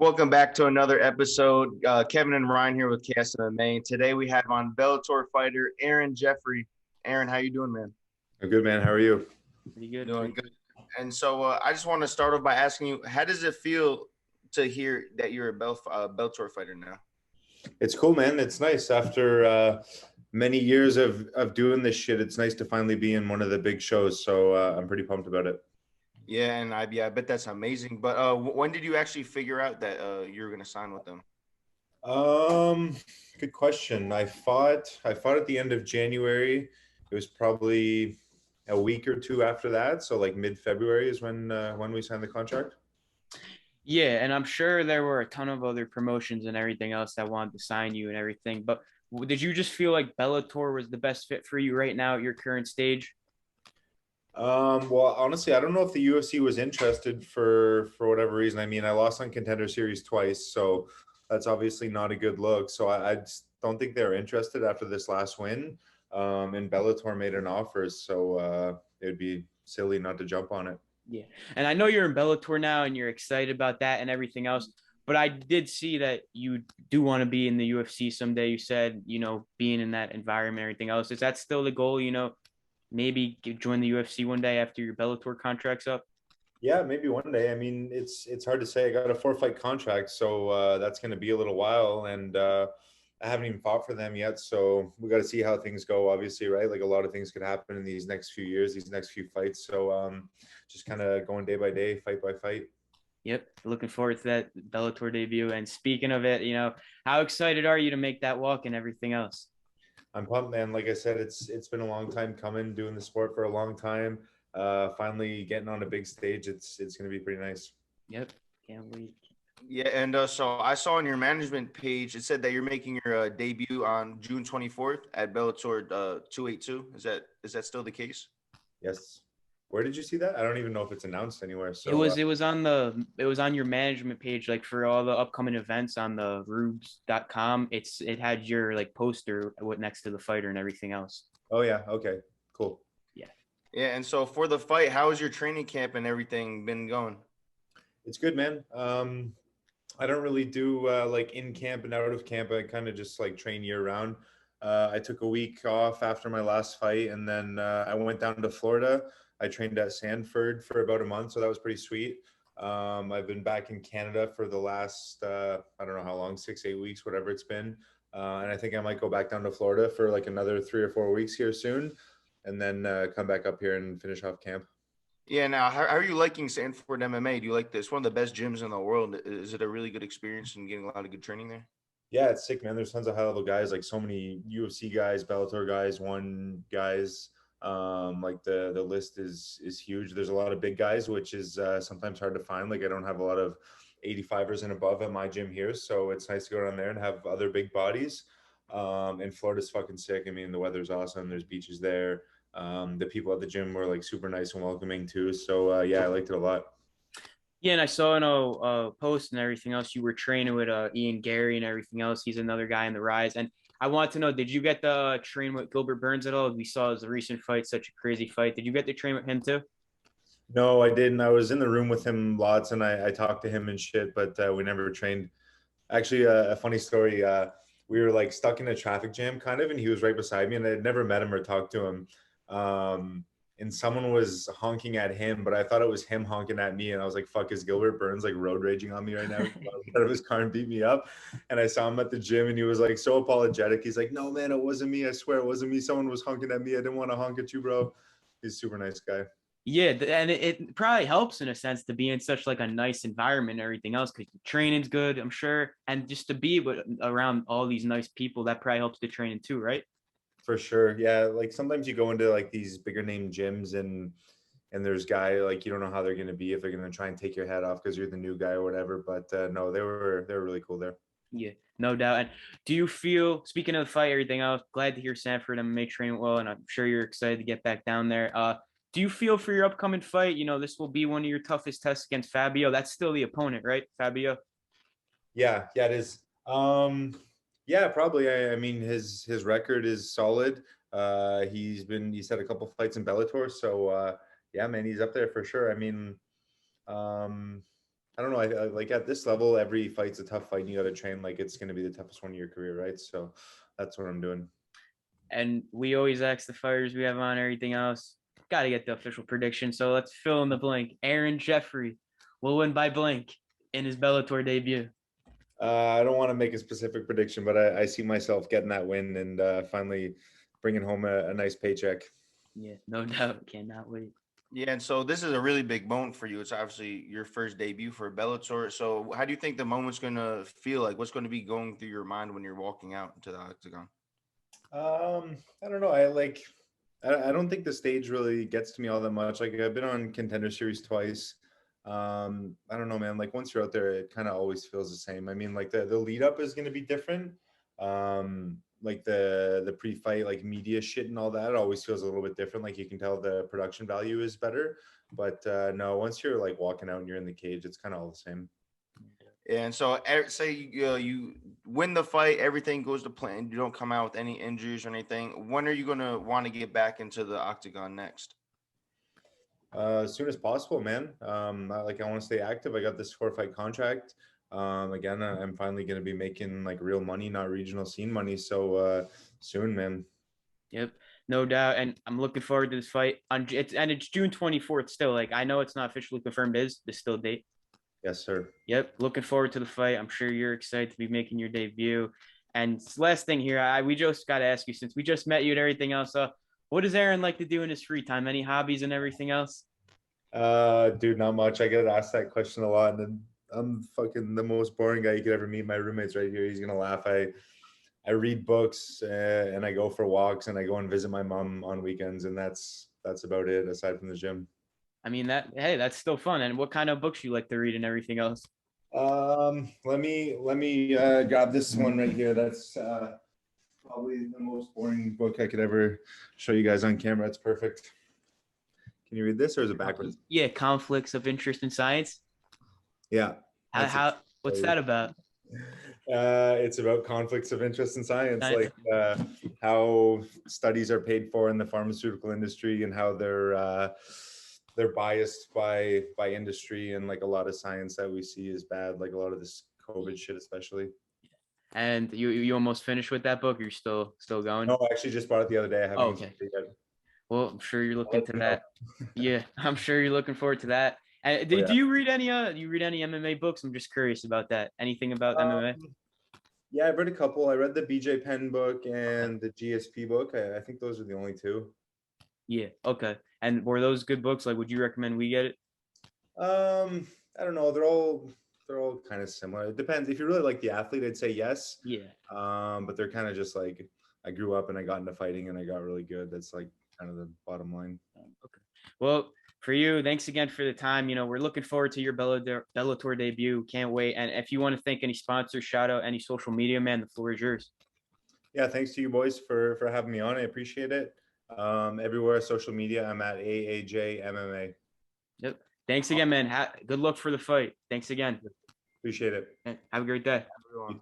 Welcome back to another episode. Kevin and Ryan here with KSMA. Today we have on Bellator fighter Aaron Jeffery. Aaron, how you doing, man? I'm good, man. How are you? Pretty good. Doing Pretty good. good. And so I just want to start off by asking you, how does it feel to hear that you're a Bellator fighter now? It's cool, man. It's nice after many years of doing this shit. It's nice to finally be in one of the big shows. So I'm pretty pumped about it. Yeah, and I bet that's amazing. But when did you actually figure out that you were going to sign with them? Um, Good question. I fought at the end of January. It was probably a week or two after that. So like mid-February is when we signed the contract. Yeah, and I'm sure there were a ton of other promotions and everything else that wanted to sign you and everything. But did you just feel like Bellator was the best fit for you right now at your current stage? Well, honestly, I don't know if the UFC was interested for whatever reason. I mean, I lost on Contender Series twice, so that's obviously not a good look. So I just don't think they're interested after this last win. And Bellator made an offer, so it would be silly not to jump on it. Yeah. And I know you're in Bellator now and you're excited about that and everything else. But I did see that you do want to be in the UFC someday. You said, being in that environment, everything else. Is that still the goal? Maybe join the UFC one day after your Bellator contract's up? Yeah, maybe one day. I mean, it's hard to say. I got a 4-fight contract, so that's going to be a little while, and I haven't even fought for them yet. So we got to see how things go. Obviously, right? Like a lot of things could happen in these next few years, these next few fights. So just kind of going day by day, fight by fight. Yep. Looking forward to that Bellator debut. And speaking of it, how excited are you to make that walk and everything else? I'm pumped, man. Like I said, it's been a long time coming, doing the sport for a long time. Finally getting on a big stage, it's going to be pretty nice. Yep. Can't wait. Yeah, and so I saw on your management page it said that you're making your debut on June 24th at Bellator 282. Is that still the case? Yes. Where did you see that? I don't even know if it's announced anywhere. It So was it was on your management page, like for all the upcoming events on the rubes.com. It had your like poster with next to the fighter and everything else. oh yeah, okay, cool. Yeah. Yeah, and so for the fight, how has your training camp and everything been going? It's good, man. I don't really do like in camp and out of camp. I kind of just like train year round. I took a week off after my last fight, and then I went down to Florida. I trained at Sanford for about a month, so that was pretty sweet. I've been back in Canada for the last I don't know how long, 6, 8 weeks, whatever it's been. And I think I might go back down to Florida for like another 3 or 4 weeks here soon, and then come back up here and finish off camp. Yeah, now how are you liking Sanford MMA? Do you like this? One of the best gyms in the world. Is it a really good experience and getting a lot of good training there? Yeah, it's sick, man. There's tons of high level guys, like so many UFC guys, Bellator guys, one guys. Like the list is huge. There's a lot of big guys, which is sometimes hard to find. Like I don't have a lot of 85ers and above at my gym here, so it's nice to go down there and have other big bodies. And Florida's fucking sick. I mean, the weather's awesome. There's beaches there. The people at the gym were like super nice and welcoming too. So yeah, I liked it a lot. Yeah, and I saw in a post and everything else you were training with Ian Gary and everything else. He's another guy in the rise. And I want to know, did you get to train with Gilbert Burns at all? We saw his recent fight, such a crazy fight. Did you get to train with him too? No, I didn't. I was in the room with him lots, and I talked to him and shit, but we never trained. Actually, a funny story. We were like stuck in a traffic jam, kind of, and he was right beside me, and I had never met him or talked to him. Um, and someone was honking at him, but I thought it was him honking at me, and I was like, "Fuck, is Gilbert Burns like road raging on me right now?" He got out of his car and beat me up. And I saw him at the gym, and he was like so apologetic. He's like, "No, man, it wasn't me. I swear, it wasn't me. Someone was honking at me. I didn't want to honk at you, bro." He's a super nice guy. Yeah, and it probably helps in a sense to be in such like a nice environment and everything else because training's good, I'm sure, and just to be around all these nice people that probably helps the training too, right? For sure. Yeah. Like sometimes you go into like these bigger name gyms and there's guy like you don't know how they're gonna be if they're gonna try and take your head off because you're the new guy or whatever. But no, they were really cool there. Yeah, no doubt. And do you feel, speaking of the fight, everything else, glad to hear Sanford MMA train well, and I'm sure you're excited to get back down there. Do you feel for your upcoming fight, this will be one of your toughest tests against Fabio? That's still the opponent, right? Fabio? Yeah, yeah, it is. Yeah, probably. I mean his record is solid. He's had a couple fights in Bellator, so yeah, man, he's up there for sure. I mean, um I don't know. I like at this level, every fight's a tough fight. And you got to train like it's going to be the toughest one of your career, right? So that's what I'm doing. And we always ask the fighters we have on everything else. Got to get the official prediction. So let's fill in the blank. Aaron Jeffery will win by blank in his Bellator debut. I don't want to make a specific prediction, but I see myself getting that win and finally bringing home a nice paycheck. Yeah, no doubt. Cannot wait. Yeah, and so this is a really big moment for you. It's obviously your first debut for Bellator. So how do you think the moment's gonna feel like? What's going to be going through your mind when you're walking out into the octagon? I don't know. I don't think the stage really gets to me all that much. Like I've been on Contender Series twice. I don't know, man. Like once you're out there, it kind of always feels the same. I mean, like the lead up is going to be different. Like the pre-fight like media shit and all that always feels a little bit different. Like you can tell the production value is better. But no, once you're like walking out and you're in the cage, it's kind of all the same. And so, say you win the fight, everything goes to plan. You don't come out with any injuries or anything. When are you gonna want to get back into the octagon next? As soon as possible, man. I want to stay active. I got this 4-fight contract. Again, I'm finally going to be making like real money, not regional scene money. So soon, man. Yep, no doubt. And I'm looking forward to this fight. It's June 24th still. Like I know it's not officially confirmed. Is the still date? Yes, sir. Yep, looking forward to the fight. I'm sure you're excited to be making your debut. And last thing here, we just got to ask you, since we just met you and everything else, what does Aaron like to do in his free time? Any hobbies and everything else? Dude, not much. I get asked that question a lot, and then I'm fucking the most boring guy you could ever meet. My roommate's right here. He's gonna laugh. I read books and I go for walks and I go and visit my mom on weekends, and that's about it aside from the gym. I mean that's still fun. And what kind of books you like to read and everything else? Let me grab this one right here. That's probably the most boring book I could ever show you guys on camera. It's perfect. Can you read this, or is it backwards? Yeah, conflicts of interest in science. Yeah. What's that about? It's about conflicts of interest in science, like how studies are paid for in the pharmaceutical industry and how they're biased by industry, and like a lot of science that we see is bad, like a lot of this COVID shit especially. And you almost finished with that book? Or you're still going? No, I actually just bought it the other day. I haven't okay. Yet. Well, I'm sure you're looking to that. Yeah, I'm sure you're looking forward to that. And do you read any MMA books? I'm just curious about that. Anything about MMA? Yeah, I've read a couple. I read the BJ Penn book and the GSP book. I think those are the only two. Yeah. Okay. And were those good books? Like, would you recommend we get it? I don't know. They're all kind of similar. It depends. If you really like the athlete, I'd say yes. Yeah. But they're kind of just like I grew up and I got into fighting and I got really good. That's like kind of the bottom line. Okay. Well, for you, thanks again for the time. We're looking forward to your Bellator debut. Can't wait. And if you want to thank any sponsors, shout out any social media, man, the floor is yours. Yeah, thanks to you boys for having me on. I appreciate it. Everywhere social media, I'm at AAJ MMA. Yep. Thanks again, man. Good luck for the fight. Thanks again. Appreciate it. Have a great day. Everyone.